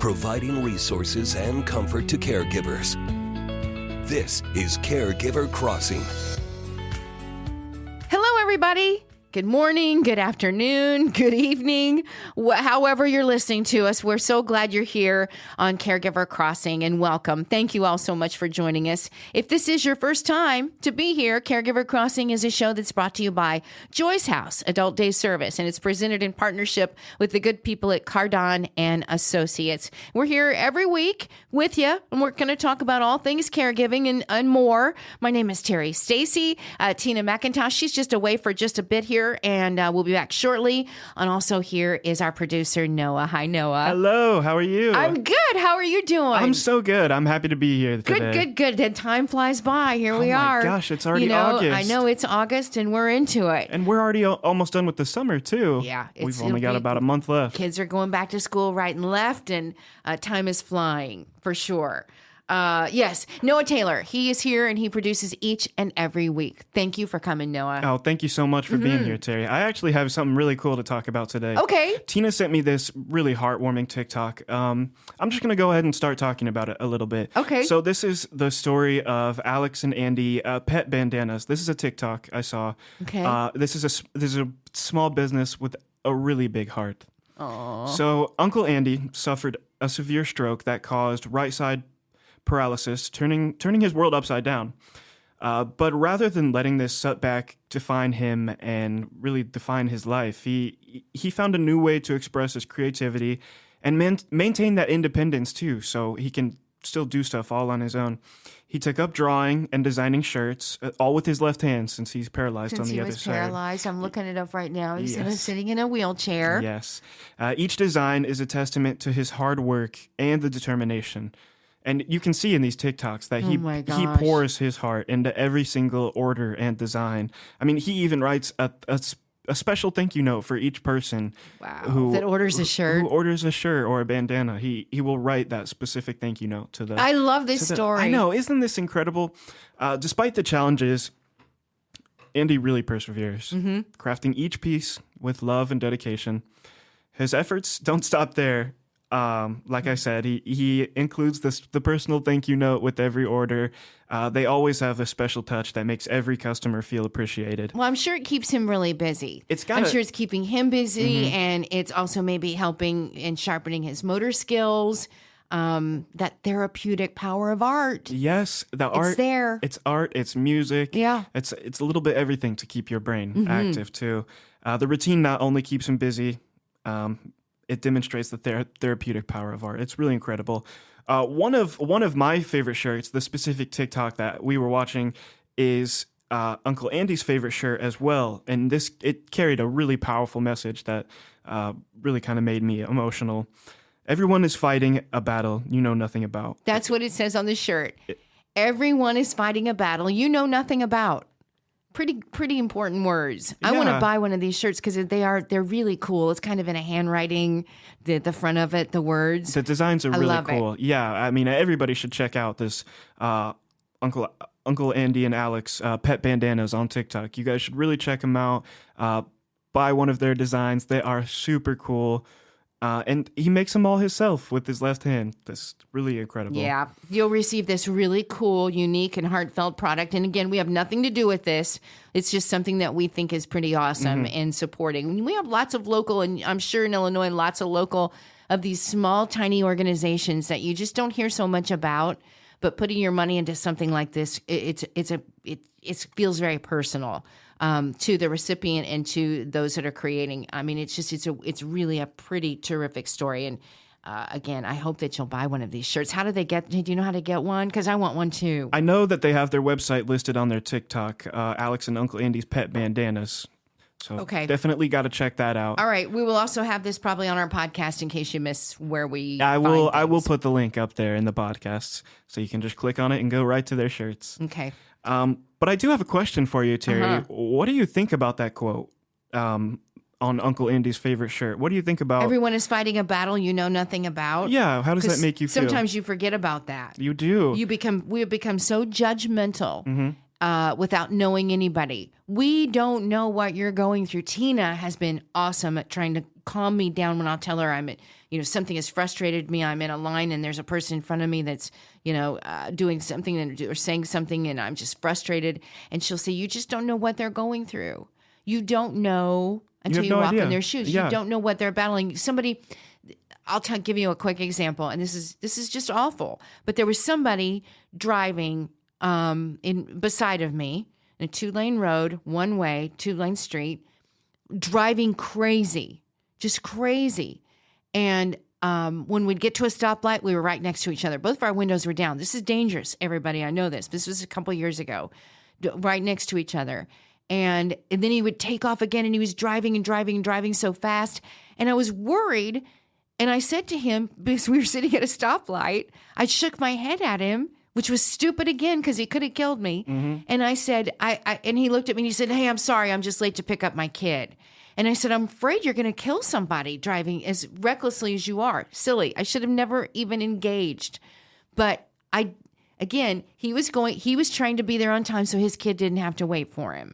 providing resources and comfort to caregivers. This is Caregiver Crossing. Hello, everybody. Good morning, good afternoon, good evening. However you're listening to us, we're so glad you're here on Caregiver Crossing, and welcome. Thank you all so much for joining us. If this is your first time to be here, Caregiver Crossing is a show that's brought to you by Joy's House Adult Day Service, and it's presented in partnership with the good people at Cardon and Associates. We're here every week with you, and we're going to talk about all things caregiving and more. My name is Terry Stacy. Tina McIntosh, she's just away for just a bit here, and we'll be back shortly. And also here is our producer, Noah. Hi, Noah. Hello. How are you? I'm good. How are you doing? I'm so good. I'm happy to be here today. Good. And time flies by. Here we are. Oh, my gosh. It's already August. I know it's August, and we're into it. And we're already almost done with the summer, too. Yeah. We've only got about a month left. Kids are going back to school right and left, and time is flying, for sure. Yes, Noah Taylor. He is here and he produces each and every week. Thank you for coming, Noah. Oh, thank you so much for being here, Terry. I actually have something really cool to talk about today. Okay. Tina sent me this really heartwarming TikTok. I'm just going to go ahead and start talking about it a little bit. Okay. So this is the story of Alex and Andy, Pet Bandanas. This is a TikTok I saw. Okay. This is a small business with a really big heart. Aww. So Uncle Andy suffered a severe stroke that caused right side paralysis, turning his world upside down. But rather than letting this setback define him and really define his life, he found a new way to express his creativity and maintain that independence too, so he can still do stuff all on his own. He took up drawing and designing shirts, all with his left hand since he's paralyzed on the other side. Since he was paralyzed, I'm looking it up right now. He's Yes. sitting in a wheelchair. Yes. Each design is a testament to his hard work and the determination. And you can see in these TikToks that he pours his heart into every single order and design. I mean, he even writes a special thank you note for each person that orders a shirt. Who orders a shirt or a bandana. He will write that specific thank you note to the. I love this story. I know, isn't this incredible? Despite the challenges, Andy really perseveres, crafting each piece with love and dedication. His efforts don't stop there. Like I said, he includes the personal thank you note with every order. They always have a special touch that makes every customer feel appreciated. Well, I'm sure it keeps him really busy. I'm sure it's keeping him busy, and it's also maybe helping and sharpening his motor skills. That therapeutic power of art. Yes, It's there. It's art. It's music. Yeah. It's a little bit everything to keep your brain active too. The routine not only keeps him busy. It demonstrates the therapeutic power of art. It's really incredible. One of my favorite shirts, the specific TikTok that we were watching, is Uncle Andy's favorite shirt as well. And it carried a really powerful message that really kind of made me emotional. Everyone is fighting a battle you know nothing about. That's what it says on the shirt. Everyone is fighting a battle you know nothing about. Pretty important words. I want to buy one of these shirts because they're really cool. It's kind of in a handwriting, the front of it, the words. The designs are really cool. It. Yeah, I mean, everybody should check out this Uncle Andy and Alex Pet Bandanas on TikTok. You guys should really check them out. Buy one of their designs. They are super cool. And he makes them all himself with his left hand. That's really incredible. Yeah. You'll receive this really cool, unique, and heartfelt product. And again, we have nothing to do with this. It's just something that we think is pretty awesome in supporting. We have lots of local, and I'm sure in Illinois, lots of local of these small, tiny organizations that you just don't hear so much about. But putting your money into something like this, it feels very personal. To the recipient and to those that are creating. I mean, it's really a pretty terrific story. And again, I hope that you'll buy one of these shirts. Do you know how to get one? Because I want one too. I know that they have their website listed on their TikTok, Alex and Uncle Andy's Pet Bandanas. So definitely got to check that out. All right. We will also have this probably on our podcast in case you miss where we I will put the link up there in the podcast so you can just click on it and go right to their shirts. Okay. But I do have a question for you, Terry. What do you think about that quote on Uncle Andy's favorite shirt? What do you think about... Everyone is fighting a battle you know nothing about? Yeah, how does that make you feel? Sometimes you forget about that. You do. We have become so judgmental without knowing anybody. We don't know what you're going through. Tina has been awesome at trying to calm me down when I'll tell her something has frustrated me. I'm in a line and there's a person in front of me that's, doing something or saying something and I'm just frustrated. And she'll say, you just don't know what they're going through. You don't know until you walk in their shoes. Yeah. You don't know what they're battling. I'll give you a quick example, and this is just awful. But there was somebody driving beside of me in a 2-lane road, one way, 2-lane street, driving crazy, just crazy. And when we'd get to a stoplight, we were right next to each other. Both of our windows were down. This is dangerous, everybody. I know this. This was a couple years ago, right next to each other. And then he would take off again, and he was driving so fast. And I was worried. And I said to him, because we were sitting at a stoplight, I shook my head at him, which was stupid again because he could have killed me. Mm-hmm. And I said, and he looked at me and he said, hey, I'm sorry, I'm just late to pick up my kid. And I said, I'm afraid you're going to kill somebody driving as recklessly as you are. Silly. I should have never even engaged. But he was trying to be there on time so his kid didn't have to wait for him.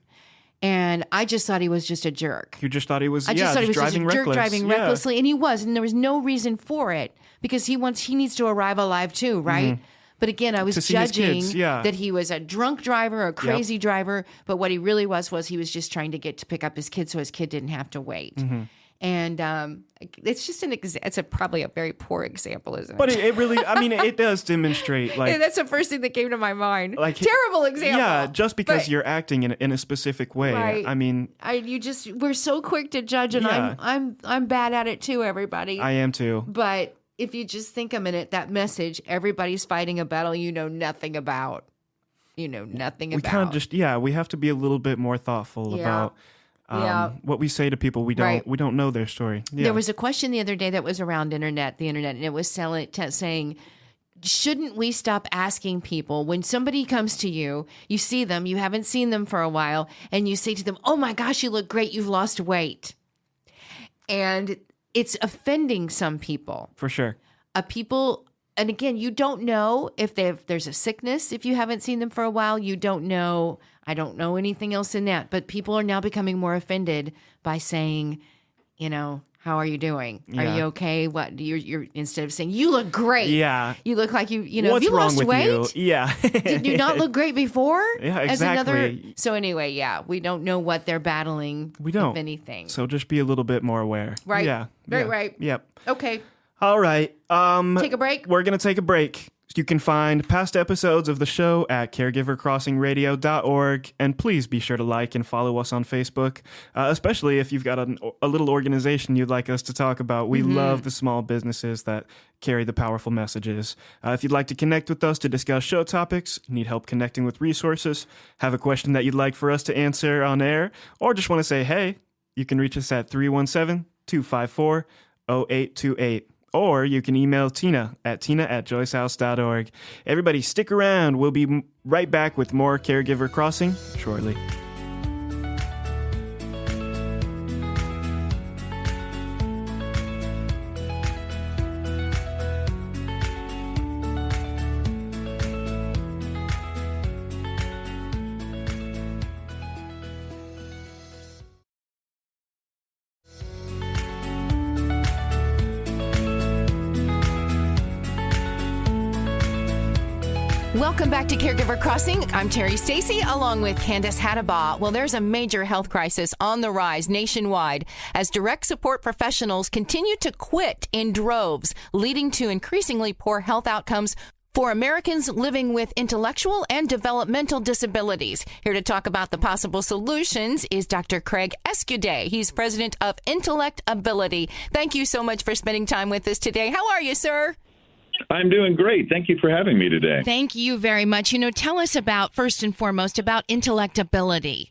And I just thought he was just a jerk. You just thought he was, driving reckless. Driving recklessly, and he was, and there was no reason for it because he needs to arrive alive too, right? Mm-hmm. But again, I was judging that he was a drunk driver, a crazy driver, but what he really was he was just trying to get to pick up his kid so his kid didn't have to wait. Mm-hmm. And it's just it's probably a very poor example, isn't it? But it really, it does demonstrate yeah, that's the first thing that came to my mind. Terrible example. Yeah, just because you're acting in a specific way. Right. We're so quick to judge, and I'm bad at it too, everybody. I am too. But if you just think a minute, that message, everybody's fighting a battle you know nothing about. We kind of just, we have to be a little bit more thoughtful about what we say to people. We don't know their story. Yeah. There was a question the other day that was around the internet, and it was saying, shouldn't we stop asking people when somebody comes to you, you see them, you haven't seen them for a while, and you say to them, oh my gosh, you look great, you've lost weight. And it's offending some people. For sure. And again, you don't know if there's a sickness if you haven't seen them for a while. You don't know. I don't know anything else in that. But people are now becoming more offended by saying, how are you doing? Yeah. Are you okay? What you're instead of saying you look great. Yeah. You look like What's have you wrong lost with weight? You? Yeah. Did you not look great before? Yeah, exactly. So anyway, we don't know what they're battling. We don't. If anything. So just be a little bit more aware. Right. Yeah. Right. Yep. Okay. All right. Take a break? We're going to take a break. You can find past episodes of the show at caregivercrossingradio.org, and please be sure to like and follow us on Facebook, especially if you've got a little organization you'd like us to talk about. We love the small businesses that carry the powerful messages. If you'd like to connect with us to discuss show topics, need help connecting with resources, have a question that you'd like for us to answer on air, or just want to say hey, you can reach us at 317-254-0828. Or you can email Tina at joycehouse.org. Everybody stick around. We'll be right back with more Caregiver Crossing shortly. Welcome back to Caregiver Crossing. I'm Terry Stacy along with Candace Hattabaugh. Well, there's a major health crisis on the rise nationwide as direct support professionals continue to quit in droves, leading to increasingly poor health outcomes for Americans living with intellectual and developmental disabilities. Here to talk about the possible solutions is Dr. Craig Escuday. He's president of Intellect Ability. Thank you so much for spending time with us today. How are you, sir? I'm doing great. Thank you for having me today. Thank you very much. Tell us first and foremost, about Intellect Ability.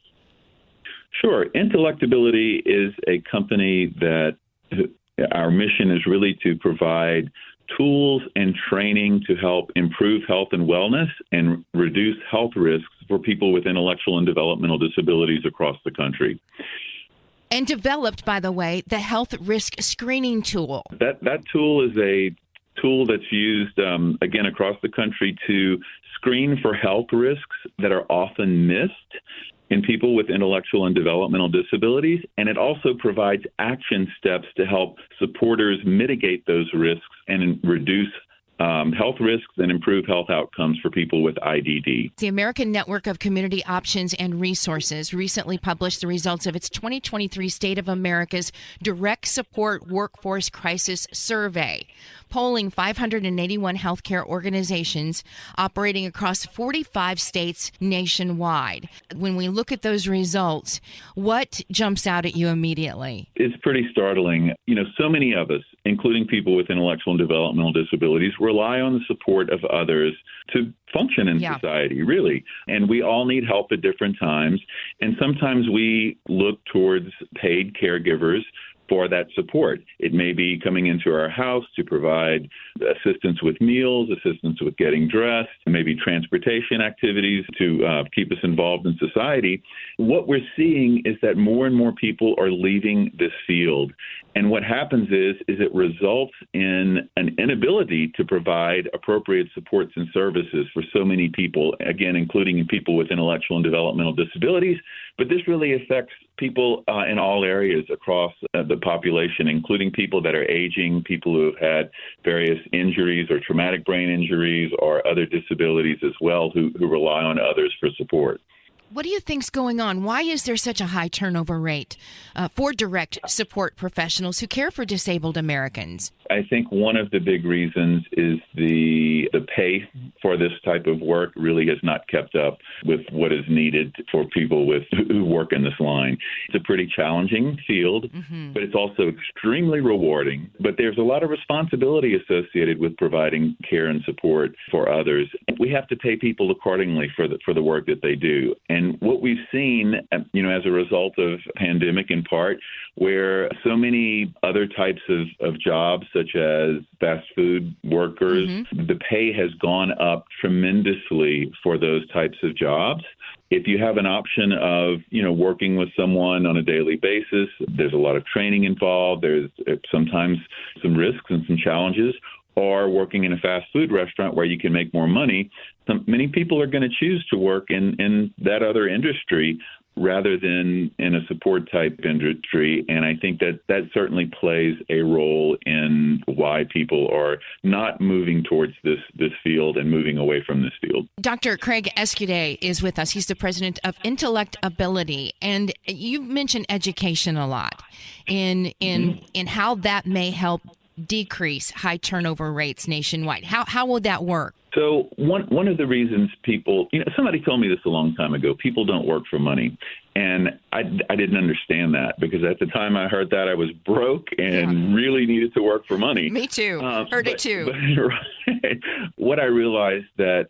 Sure. Intellect Ability is a company that our mission is really to provide tools and training to help improve health and wellness and reduce health risks for people with intellectual and developmental disabilities across the country. And developed, by the way, the health risk screening tool. That tool is a tool that's used, again, across the country to screen for health risks that are often missed in people with intellectual and developmental disabilities. And it also provides action steps to help supporters mitigate those risks and reduce health risks and improve health outcomes for people with IDD. The American Network of Community Options and Resources recently published the results of its 2023 State of America's Direct Support Workforce Crisis Survey, polling 581 healthcare organizations operating across 45 states nationwide. When we look at those results, what jumps out at you immediately? It's pretty startling. So many of us, including people with intellectual and developmental disabilities, rely on the support of others to function in society, really. And we all need help at different times. And sometimes we look towards paid caregivers for that support. It may be coming into our house to provide assistance with meals, assistance with getting dressed, maybe transportation activities to keep us involved in society. What we're seeing is that more and more people are leaving this field. And what happens is it results in an inability to provide appropriate supports and services for so many people, again, including people with intellectual and developmental disabilities. But this really affects people in all areas across the population, including people that are aging, people who have had various injuries or traumatic brain injuries or other disabilities as well, who rely on others for support. What do you think's going on? Why is there such a high turnover rate for direct support professionals who care for disabled Americans? I think one of the big reasons is the pay for this type of work really has not kept up with what is needed for people who work in this line. It's a pretty challenging field, but it's also extremely rewarding. But there's a lot of responsibility associated with providing care and support for others. We have to pay people accordingly for the work that they do. And what we've seen, as a result of pandemic in part, where so many other types of jobs, such as fast food workers, the pay has gone up tremendously for those types of jobs. If you have an option of, working with someone on a daily basis, there's a lot of training involved. There's sometimes some risks and some challenges. Or working in a fast food restaurant where you can make more money, many people are going to choose to work in that other industry rather than in a support type industry. And I think that certainly plays a role in why people are not moving towards this field and moving away from this field. Dr. Craig Escuday is with us. He's the president of Intellect Ability. And you mentioned education a lot in how that may help decrease high turnover rates nationwide. How would that work? So one of the reasons people, somebody told me this a long time ago, people don't work for money. And I didn't understand that, because at the time I heard that, I was broke and really needed to work for money. Me too. Heard it too. Right. What I realized that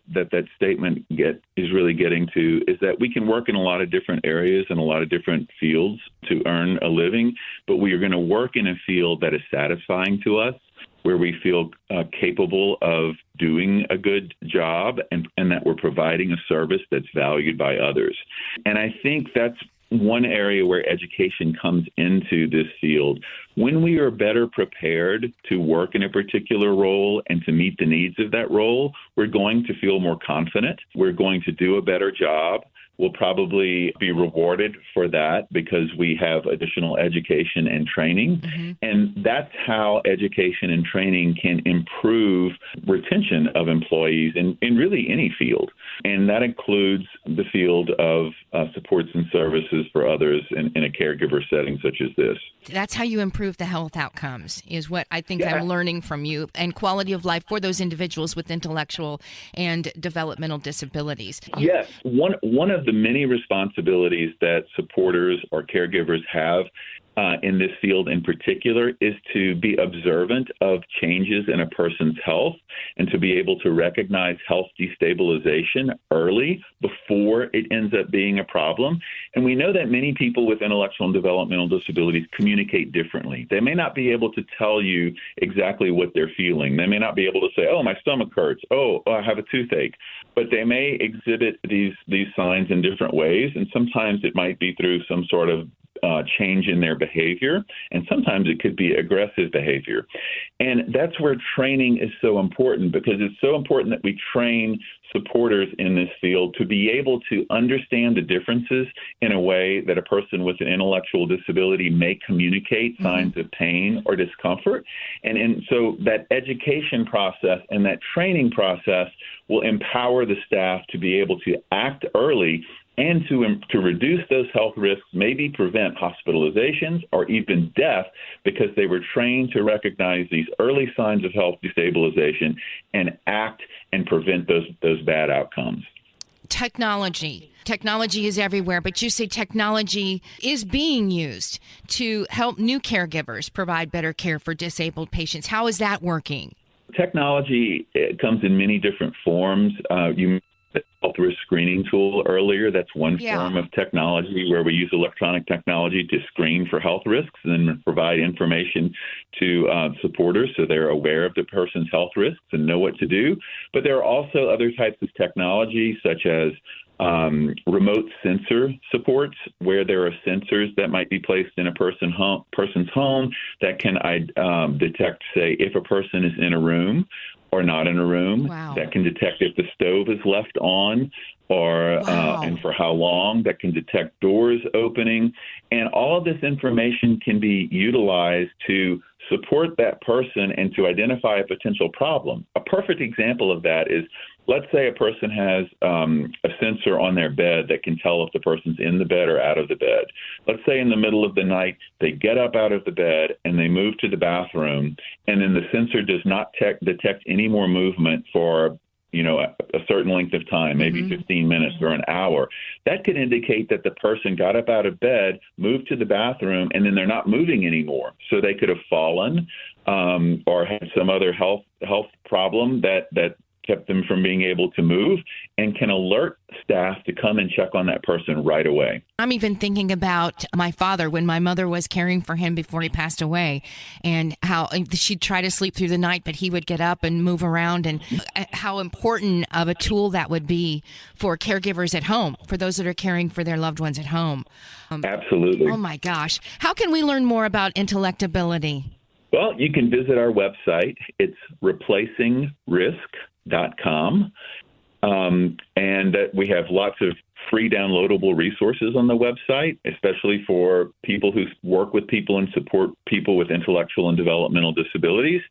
statement is really getting to is that we can work in a lot of different areas and a lot of different fields to earn a living, but we are going to work in a field that is satisfying to us, where we feel capable of doing a good job and that we're providing a service that's valued by others. And I think that's one area where education comes into this field. When we are better prepared to work in a particular role and to meet the needs of that role, we're going to feel more confident. We're going to do a better job. We'll probably be rewarded for that because we have additional education and training. And that's how education and training can improve retention of employees in really any field. And that includes the field of supports and services for others in a caregiver setting such as this. That's how you improve the health outcomes, is what I think I'm learning from you, and quality of life for those individuals with intellectual and developmental disabilities. Yes. One of the many responsibilities that supporters or caregivers have in this field in particular is to be observant of changes in a person's health and to be able to recognize health destabilization early before it ends up being a problem. And we know that many people with intellectual and developmental disabilities communicate differently. They may not be able to tell you exactly what they're feeling. They may not be able to say, oh, my stomach hurts. Oh, I have a toothache. But they may exhibit these signs in different ways, and sometimes it might be through some sort of change in their behavior, and sometimes it could be aggressive behavior. And that's where training is so important, because it's so important that we train supporters in this field to be able to understand the differences in a way that a person with an intellectual disability may communicate signs of pain or discomfort. And so that education process and that training process will empower the staff to be able to act early and to reduce those health risks, maybe prevent hospitalizations or even death, because they were trained to recognize these early signs of health destabilization and act and prevent those bad outcomes. Technology is everywhere, but you say technology is being used to help new caregivers provide better care for disabled patients. How is that working? Technology comes in many different forms. You mentioned the health risk screening tool earlier. That's one form of technology where we use electronic technology to screen for health risks and then provide information to supporters so they're aware of the person's health risks and know what to do. But there are also other types of technology, such as remote sensor supports, where there are sensors that might be placed in a person's home that can detect, say, if a person is in a room or not in a room. Wow. That can detect if the stove is left on or and for how long. That can detect doors opening. And all of this information can be utilized to support that person and to identify a potential problem. A perfect example of that is, let's say a person has a sensor on their bed that can tell if the person's in the bed or out of the bed. Let's say in the middle of the night, they get up out of the bed and they move to the bathroom, and then the sensor does not detect any more movement for a certain length of time, maybe 15 minutes or an hour. That could indicate that the person got up out of bed, moved to the bathroom, and then they're not moving anymore. So they could have fallen or had some other health problem that kept them from being able to move, and can alert staff to come and check on that person right away. I'm even thinking about my father when my mother was caring for him before he passed away, and how she'd try to sleep through the night, but he would get up and move around, and how important of a tool that would be for caregivers at home, for those that are caring for their loved ones at home. Absolutely. Oh my gosh. How can we learn more about intellectability? Well, you can visit our website. It's replacingrisk.com. And we have lots of free downloadable resources on the website, especially for people who work with people and support people with intellectual and developmental disabilities,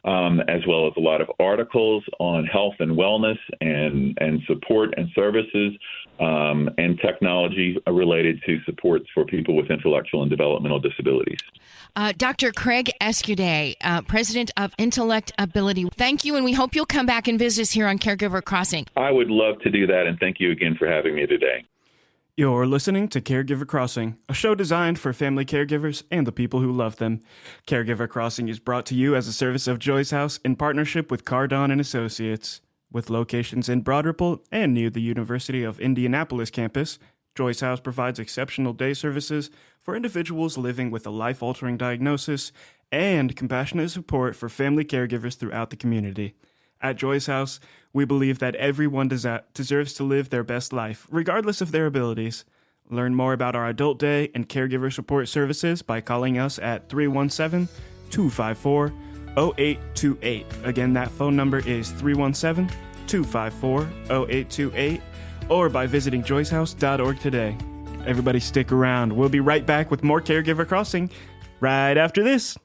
as well as a lot of articles on health and wellness and support and services, and technology related to supports for people with intellectual and developmental disabilities. Dr. Craig Escuday, President of Intellectability, thank you, and we hope you'll come back and visit us here on Caregiver Crossing. I would love to do that, and thank you again for having me today. You're listening to Caregiver Crossing, a show designed for family caregivers and the people who love them. Caregiver Crossing is brought to you as a service of Joyce House in partnership with Cardon and Associates. With locations in Broad Ripple and near the University of Indianapolis campus, Joyce House provides exceptional day services for individuals living with a life-altering diagnosis and compassionate support for family caregivers throughout the community. At Joyce House, we believe that everyone deserves to live their best life, regardless of their abilities. Learn more about our adult day and caregiver support services by calling us at 317-254-0828. Again, that phone number is 317-254-0828, or by visiting joycehouse.org today. Everybody stick around. We'll be right back with more Caregiver Crossing right after this.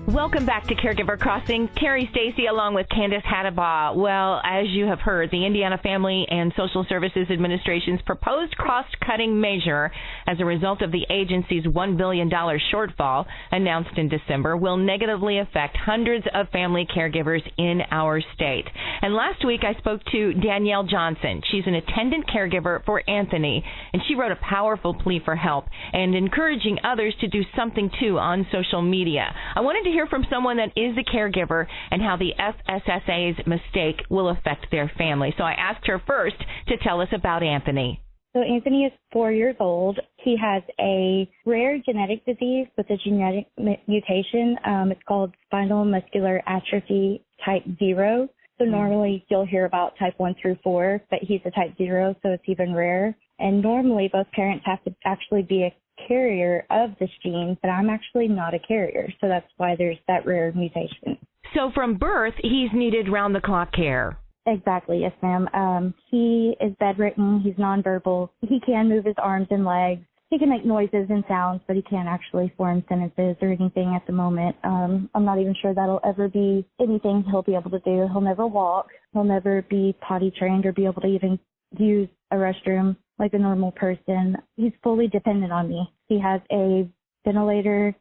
Welcome back to Caregiver Crossing. Carrie Stacy along with Candace Hattabaugh. Well, as you have heard, the Indiana Family and Social Services Administration's proposed cost-cutting measure as a result of the agency's $1 billion shortfall announced in December will negatively affect hundreds of family caregivers in our state. And last week I spoke to Danielle Johnson. She's an attendant caregiver for Anthony, and she wrote a powerful plea for help and encouraging others to do something too on social media. I wanted to hear from someone that is a caregiver and how the FSSA's mistake will affect their family. So I asked her first to tell us about Anthony. So Anthony is 4 years old. He has a rare genetic disease with a genetic mutation. It's called spinal muscular atrophy type 0. So normally you'll hear about type 1 through 4, but he's a type 0, so it's even rare. And normally both parents have to actually be a carrier of this gene, but I'm actually not a carrier, so that's why there's that rare mutation. So from birth, he's needed round-the-clock care. Exactly, yes, ma'am. He is bedridden. He's nonverbal. He can move his arms and legs. He can make noises and sounds, but he can't actually form sentences or anything at the moment. I'm not even sure that'll ever be anything he'll be able to do. He'll never walk. He'll never be potty trained or be able to even use a restroom like a normal person. He's fully dependent on me. He has a ventilator.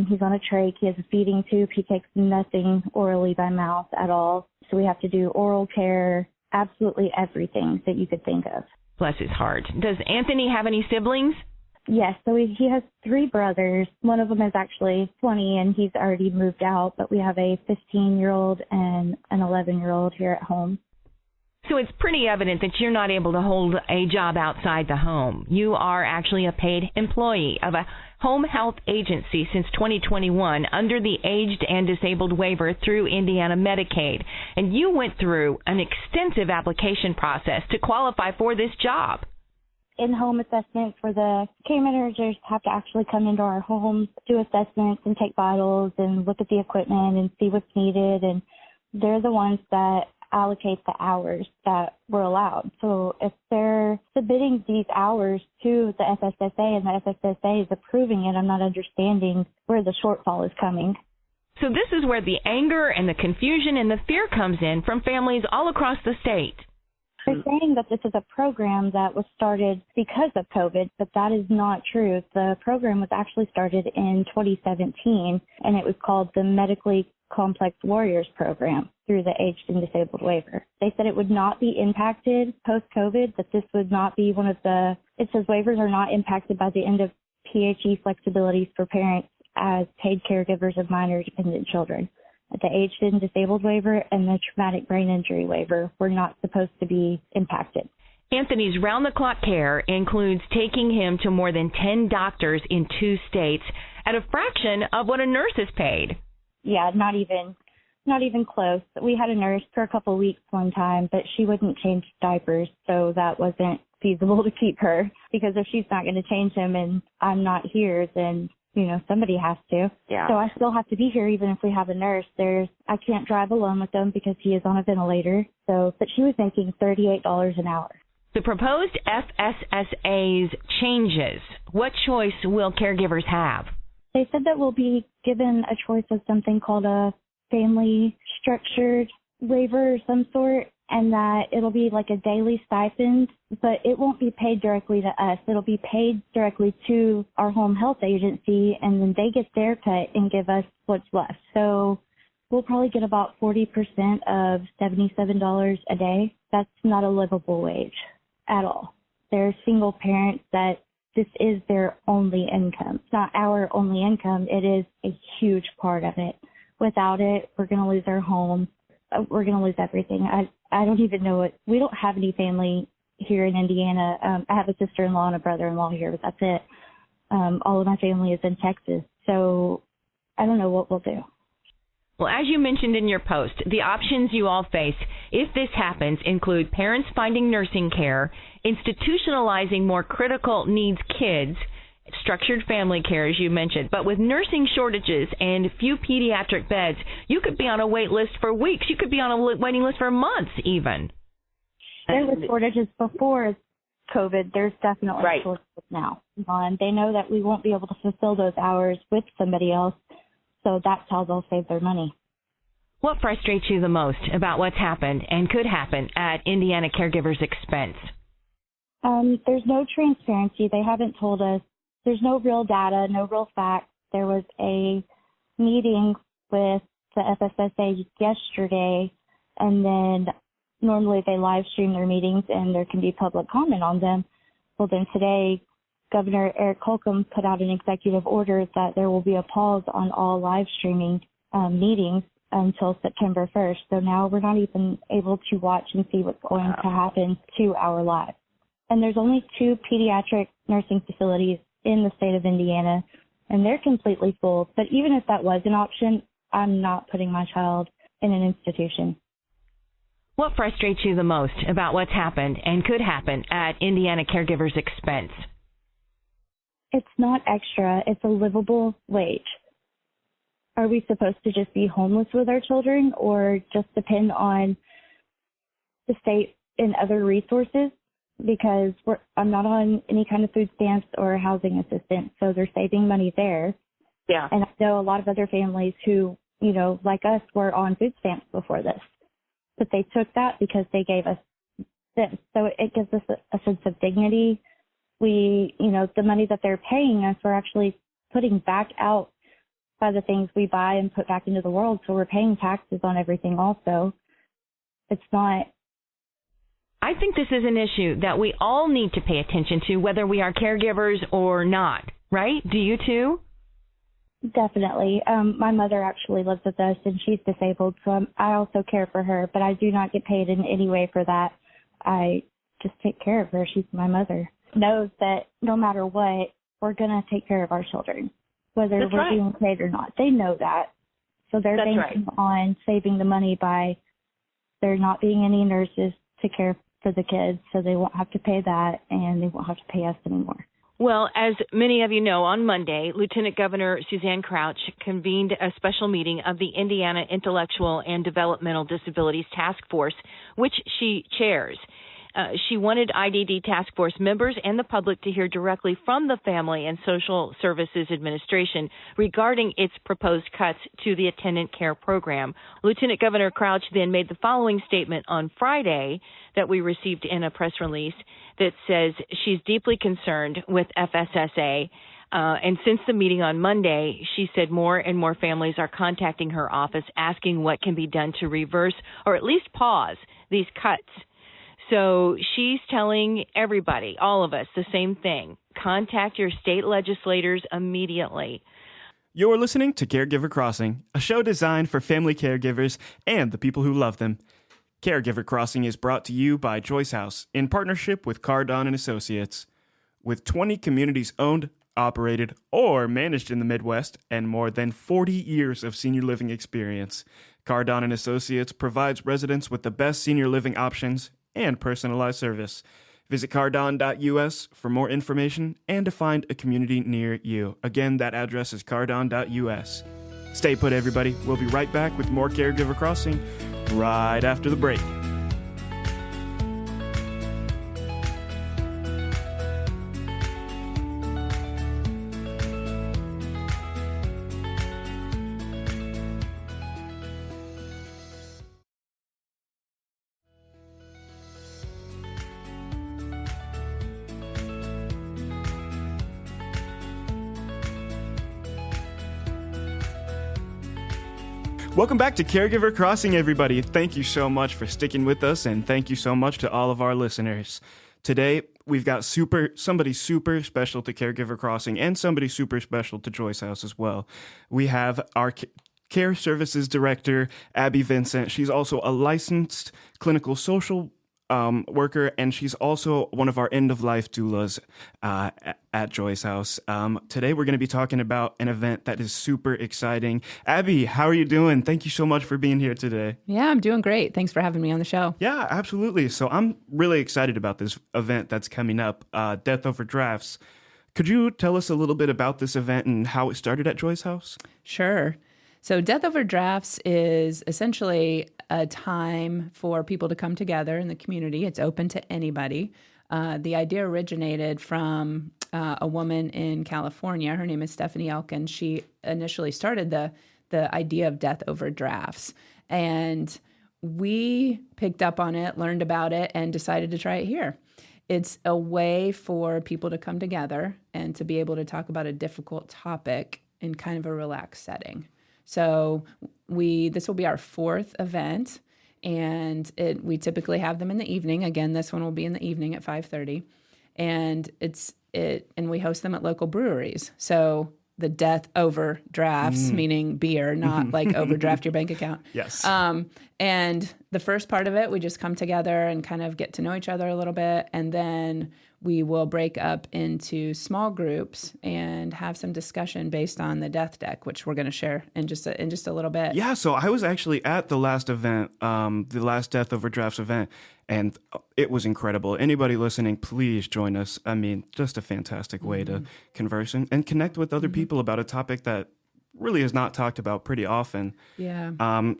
He's on a trach. He has a feeding tube. He takes nothing orally by mouth at all. So we have to do oral care, absolutely everything that you could think of. Bless his heart. Does Anthony have any siblings? Yes, so he has 3 brothers. One of them is actually 20 and he's already moved out, but we have a 15-year-old and an 11-year-old here at home. So it's pretty evident that you're not able to hold a job outside the home. You are actually a paid employee of a home health agency since 2021 under the Aged and Disabled waiver through Indiana Medicaid. And you went through an extensive application process to qualify for this job. In-home assessments where the care managers have to actually come into our homes, do assessments and take vitals and look at the equipment and see what's needed. And they're the ones that allocate the hours that we're allowed. So if they're submitting these hours to the FSSA and the FSSA is approving it, I'm not understanding where the shortfall is coming. So this is where the anger and the confusion and the fear comes in from families all across the state. They're saying that this is a program that was started because of COVID, but that is not true. The program was actually started in 2017, and it was called the Medically Complex Warriors Program through the Aged and Disabled waiver. They said it would not be impacted post-COVID, that this would not be one of the, it says waivers are not impacted by the end of PHE flexibilities for parents as paid caregivers of minor dependent children. The Aged and Disabled waiver and the Traumatic Brain Injury waiver were not supposed to be impacted. Anthony's round-the-clock care includes taking him to more than 10 doctors in 2 states at a fraction of what a nurse is paid. Yeah, not even close. We had a nurse for a couple of weeks one time, but she wouldn't change diapers, so that wasn't feasible to keep her, because if she's not going to change them and I'm not here, then somebody has to. Yeah. So I still have to be here even if we have a nurse. I can't drive alone with them because he is on a ventilator. But she was making $38 an hour. The proposed FSSA's changes. What choice will caregivers have? They said that we'll be given a choice of something called a family structured waiver of some sort, and that it'll be like a daily stipend, but it won't be paid directly to us. It'll be paid directly to our home health agency, and then they get their cut and give us what's left. So we'll probably get about 40% of $77 a day. That's not a livable wage at all. They're single parents that this is their only income. It's not our only income. It is a huge part of it. Without it, we're going to lose our home. We're going to lose everything. I don't even know it. We don't have any family here in Indiana. I have a sister-in-law and a brother-in-law here, but that's it. All of my family is in Texas, so I don't know what we'll do. Well, as you mentioned in your post, the options you all face if this happens include parents finding nursing care, institutionalizing more critical needs kids, structured family care, as you mentioned. But with nursing shortages and few pediatric beds, you could be on a wait list for weeks. You could be on a waiting list for months even. There were shortages before COVID. There's definitely shortages now. And they know that we won't be able to fulfill those hours with somebody else, so that's how they'll save their money. What frustrates you the most about what's happened and could happen at Indiana Caregivers' expense? There's no transparency. They haven't told us. There's no real data, no real facts. There was a meeting with the FSSA yesterday, and then normally they live stream their meetings and there can be public comment on them. Well, then today, Governor Eric Holcomb put out an executive order that there will be a pause on all live streaming meetings until September 1st. So now we're not even able to watch and see what's going to happen to our lives. And there's only 2 pediatric nursing facilities in the state of Indiana, and they're completely full. But even if that was an option, I'm not putting my child in an institution. What frustrates you the most about what's happened and could happen at Indiana Caregivers' expense? It's not extra. It's a livable wage. Are we supposed to just be homeless with our children or just depend on the state and other resources? Because I'm not on any kind of food stamps or housing assistance, so they're saving money there. Yeah. And I know a lot of other families who, like us, were on food stamps before this. But they took that because they gave us this. So it gives us a sense of dignity. We, the money that they're paying us, we're actually putting back out by the things we buy and put back into the world. So we're paying taxes on everything also. It's not. I think this is an issue that we all need to pay attention to, whether we are caregivers or not, right? Do you too? Definitely. My mother actually lives with us, and she's disabled, so I also care for her, but I do not get paid in any way for that. I just take care of her. She's my mother. Knows that no matter what, we're going to take care of our children, whether That's we're right. being paid or not. They know that. So they're That's banking on saving the money by there not being any nurses to care for the kids, so they won't have to pay that, and they won't have to pay us anymore. Well, as many of you know, on Monday, Lieutenant Governor Suzanne Crouch convened a special meeting of the Indiana Intellectual and Developmental Disabilities Task Force, which she chairs. She wanted IDD task force members and the public to hear directly from the Family and Social Services Administration regarding its proposed cuts to the attendant care program. Lieutenant Governor Crouch then made the following statement on Friday that we received in a press release that says she's deeply concerned with FSSA. And since the meeting on Monday, she said more and more families are contacting her office asking what can be done to reverse or at least pause these cuts. So she's telling everybody, all of us, the same thing. Contact your state legislators immediately. You're listening to Caregiver Crossing, a show designed for family caregivers and the people who love them. Caregiver Crossing is brought to you by Joyce House in partnership with Cardon and Associates. With 20 communities owned, operated, or managed in the Midwest and more than 40 years of senior living experience, Cardon and Associates provides residents with the best senior living options and personalized service. Visit cardon.us for more information and to find a community near you. Again, that address is cardon.us. Stay put, everybody. We'll be right back with more Caregiver Crossing right after the break. Welcome back to Caregiver Crossing, everybody. Thank you so much for sticking with us, and thank you so much to all of our listeners. Today, we've got somebody super special to Caregiver Crossing and somebody super special to Joyce House as well. We have our Care Services Director, Abby Vincent. She's also a licensed clinical social worker, and she's also one of our end-of-life doulas at Joyce House. Today, we're going to be talking about an event that is super exciting. Abby, how are you doing? Thank you so much for being here today. Yeah, I'm doing great. Thanks for having me on the show. Yeah, absolutely. So I'm really excited about this event that's coming up, Death Over Drafts. Could you tell us a little bit about this event and how it started at Joyce House? Sure. So Death Over Drafts is essentially a time for people to come together in the community. It's open to anybody. The idea originated from a woman in California. Her name is Stephanie Elkin. She initially started the idea of Death Over Drafts. And we picked up on it, learned about it, and decided to try it here. It's a way for people to come together and to be able to talk about a difficult topic in kind of a relaxed setting. So this will be our 4th event, and we typically have them in the evening. Again, this one will be in the evening at 5:30, and we host them at local breweries. So the death overdrafts, meaning beer, not like overdraft your bank account. Yes. And the first part of it, we just come together and kind of get to know each other a little bit. And then we will break up into small groups and have some discussion based on the death deck, which we're going to share in just a little bit. Yeah, so I was actually at the last event, the last Death Overdrafts event, and it was incredible. Anybody listening, please join us. I mean, just a fantastic way to converse and connect with other people about a topic that really is not talked about pretty often. Yeah.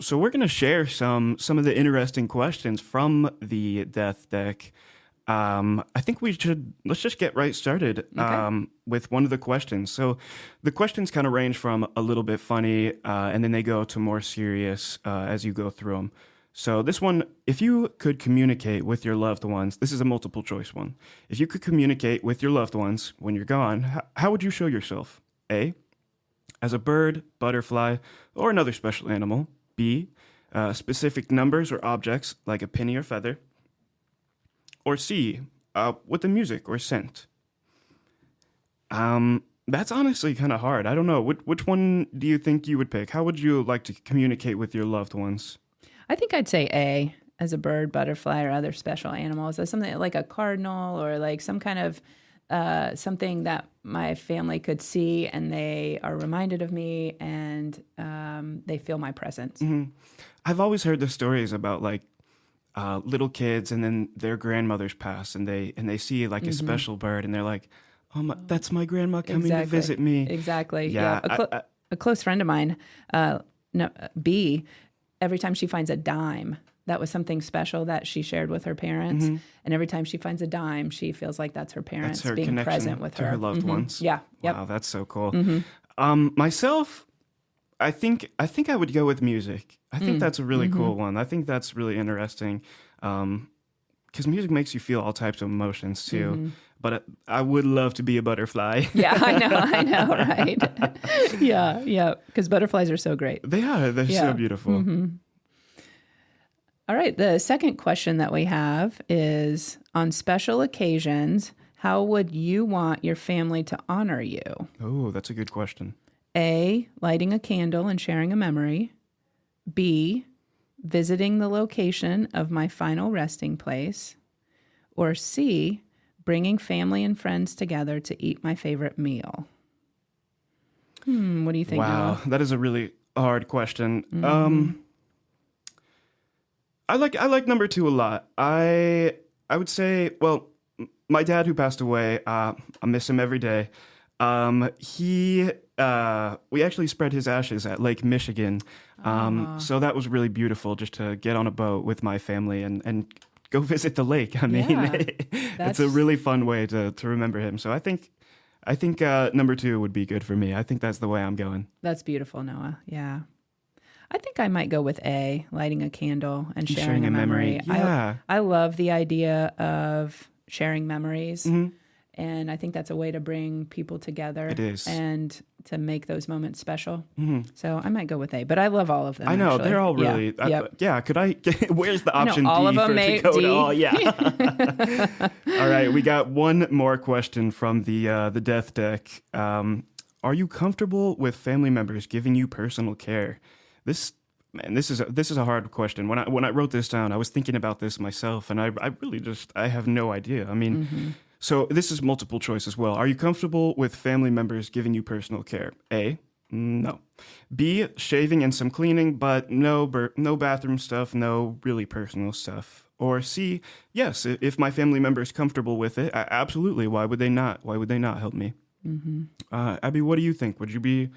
So we're going to share some of the interesting questions from the death deck. I think let's just get right started with one of the questions. So the questions kind of range from a little bit funny, and then they go to more serious as you go through them. So this one, if you could communicate with your loved ones, this is a multiple choice one. If you could communicate with your loved ones when you're gone, how would you show yourself? A, as a bird, butterfly, or another special animal. B, specific numbers or objects like a penny or feather. Or C, with the music or scent. That's honestly kind of hard. I don't know. Which one do you think you would pick? How would you like to communicate with your loved ones? I think I'd say A, as a bird, butterfly, or other special animals, as something like a cardinal or like some kind of something that my family could see and they are reminded of me and they feel my presence. Mm-hmm. I've always heard the stories about like little kids and then their grandmothers pass and they see like a special bird and they're like, oh, that's my grandma coming to visit me. Exactly. Yeah. A close friend of mine, B, every time she finds a dime, that was something special that she shared with her parents. And every time she finds a dime, she feels like that's her parents that's her being present with to her loved ones. Yeah. Yep. Wow, that's so cool. Myself, I think I would go with music. I think that's a really cool one. I think that's really interesting because music makes you feel all types of emotions too. But I would love to be a butterfly. Yeah, I know, right? yeah, because butterflies are so great. They are. They're so beautiful. All right, the second question that we have is, on special occasions, how would you want your family to honor you? Oh, that's a good question. A, lighting a candle and sharing a memory. B, visiting the location of my final resting place. Or C, bringing family and friends together to eat my favorite meal. What do you think, Wow, Noah? that is a really hard question. I like number 2 a lot. I would say, well, my dad who passed away, I miss him every day. We actually spread his ashes at Lake Michigan. So that was really beautiful just to get on a boat with my family and go visit the lake. I mean, it's a really fun way to remember him. So I think number 2 would be good for me. I think that's the way I'm going. That's beautiful, Noah. Yeah. I think I might go with A, lighting a candle and sharing a memory. Yeah. I love the idea of sharing memories. And I think that's a way to bring people together. It is. And to make those moments special. So I might go with A, but I love all of them. I know, actually. they're all really... could I... Where's the option all D of them for may, to go D. to all? Yeah. All right, we got one more question from the death deck. Are you comfortable with family members giving you personal care? This is a hard question. When I wrote this down, I was thinking about this myself, and I really I have no idea. I mean, so this is multiple choice as well. Are you comfortable with family members giving you personal care? A, no. B, shaving and some cleaning, but no bathroom stuff, no really personal stuff. Or C, yes, if my family member is comfortable with it, absolutely. Why would they not? Why would they not help me? Abby, what do you think? Would you be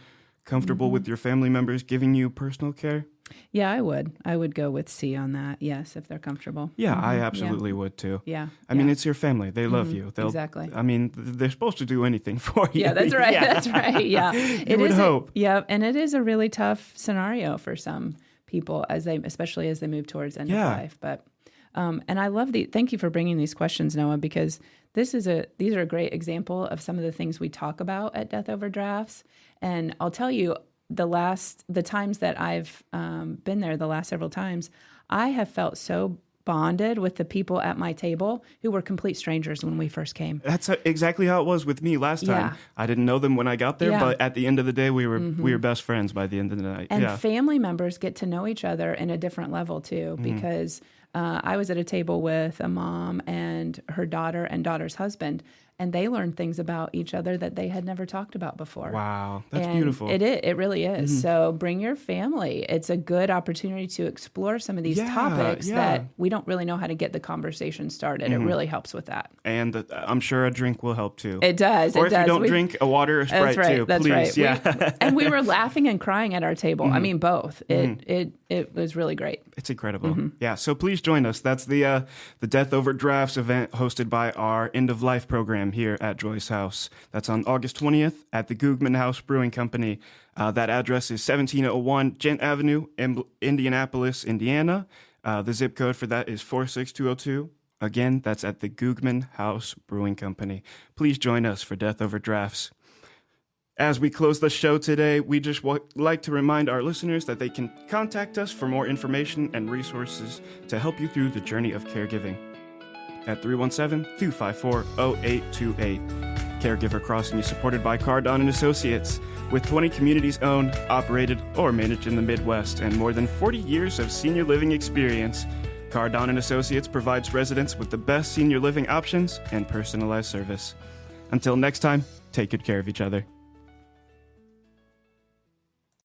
comfortable with your family members giving you personal care? Yeah, I would. I would go with C on that. Yes, if they're comfortable. Yeah, I absolutely would too. Yeah. I mean, it's your family. They love you. Exactly. I mean, they're supposed to do anything for you. Yeah, that's right. That's right. Yeah. You would hope. Yeah, and it is a really tough scenario for some people especially as they move towards end of life. But and I love thank you for bringing these questions, Noah, because these are a great example of some of the things we talk about at Death Overdrafts. And I'll tell you, the times that I've been there, the last several times, I have felt so bonded with the people at my table who were complete strangers when we first came. That's exactly how it was with me last time. Yeah. I didn't know them when I got there, Yeah. but at the end of the day, we were best friends by the end of the night. And yeah. family members get to know each other in a different level too, because I was at a table with a mom and her daughter and daughter's husband, and they learned things about each other that they had never talked about before. Wow, that's And beautiful. It really is. So bring your family. It's a good opportunity to explore some of these topics that we don't really know how to get the conversation started. It really helps with that. And I'm sure a drink will help too. It does. Or it if you does. don't drink, a water or Sprite That's right. too, That's please. right. Yeah. And we were laughing and crying at our table. I mean, both. It was really great. It's incredible. Yeah, so please join us. That's the Death Over Drafts event hosted by our End of Life program here at Joyce House. That's on August 20th at the Googman House Brewing Company. That address is 1701 Gent Avenue, Indianapolis, Indiana. The zip code for that is 46202. Again, that's at the Googman House Brewing Company. Please join us for Death Over Drafts. As we close the show today, we just like to remind our listeners that they can contact us for more information and resources to help you through the journey of caregiving at 317-254-0828. Caregiver Crossing is supported by Cardon & Associates, with 20 communities owned, operated, or managed in the Midwest, and more than 40 years of senior living experience. Cardon & Associates provides residents with the best senior living options and personalized service. Until next time, take good care of each other.